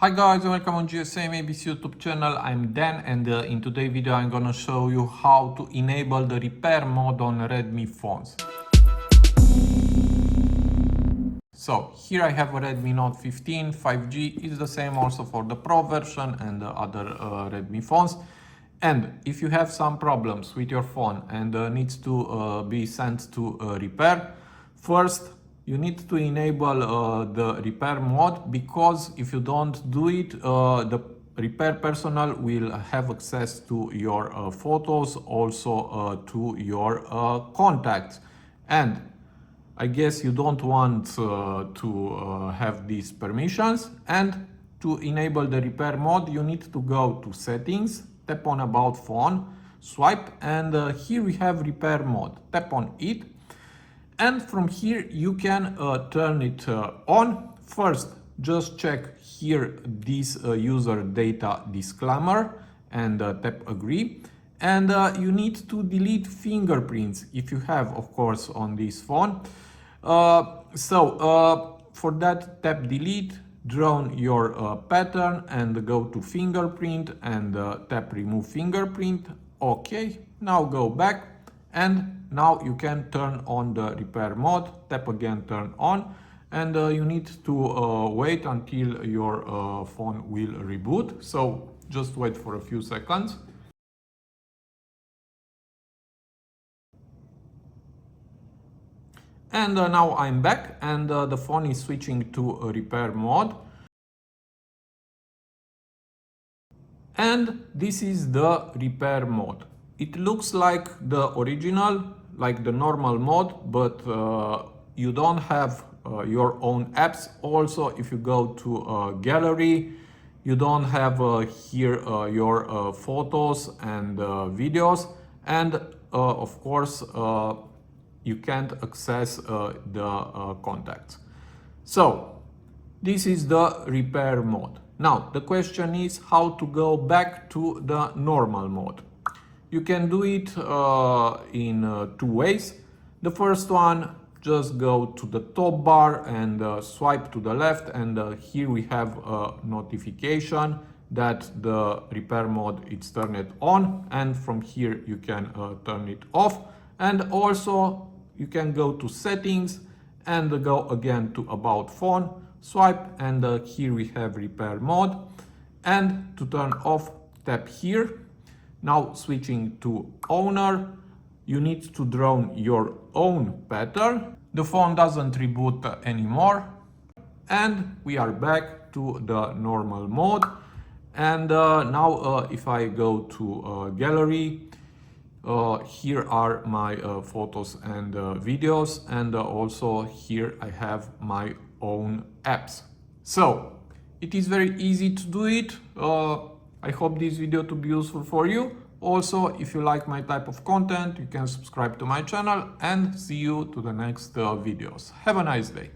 Hi guys, welcome on GSM-ABC YouTube channel. I'm Dan and in today's video I'm gonna show you how to enable the repair mode on Redmi phones. So here I have a Redmi Note 15 5G. It's the same also for the Pro version and the other Redmi phones. And if you have some problems with your phone and needs to be sent to repair, first you need to enable the repair mode, because if you don't do it, the repair personnel will have access to your photos, also to your contacts. And I guess you don't want to have these permissions. And to enable the repair mode, you need to go to settings, tap on about phone, swipe, and here we have repair mode. Tap on it. And from here you can turn it on. First, just check here this user data disclaimer and tap agree. And you need to delete fingerprints if you have, of course, on this phone. For that, tap delete, draw your pattern and go to fingerprint and tap remove fingerprint. Okay, now go back. And now you can turn on the repair mode, tap again turn on, and you need to wait until your phone will reboot. So just wait for a few seconds. And now I'm back and the phone is switching to repair mode. And this is the repair mode. It looks like the original, like the normal mode, but you don't have your own apps. Also, if you go to gallery, you don't have here your photos and videos. And of course, you can't access the contacts. So this is the repair mode. Now, the question is how to go back to the normal mode. You can do it in two ways. The first one, just go to the top bar and swipe to the left, and here we have a notification that the repair mode is turned on, and from here you can turn it off. And also you can go to settings and go again to about phone, swipe, and here we have repair mode. And to turn off, tap here. Now switching to owner, you need to draw your own pattern. The phone doesn't reboot anymore. And we are back to the normal mode. And now if I go to gallery, here are my photos and videos, and also here I have my own apps. So it is very easy to do it. I hope this video to be useful for you. Also, if you like my type of content, you can subscribe to my channel, and see you to the next videos. Have a nice day.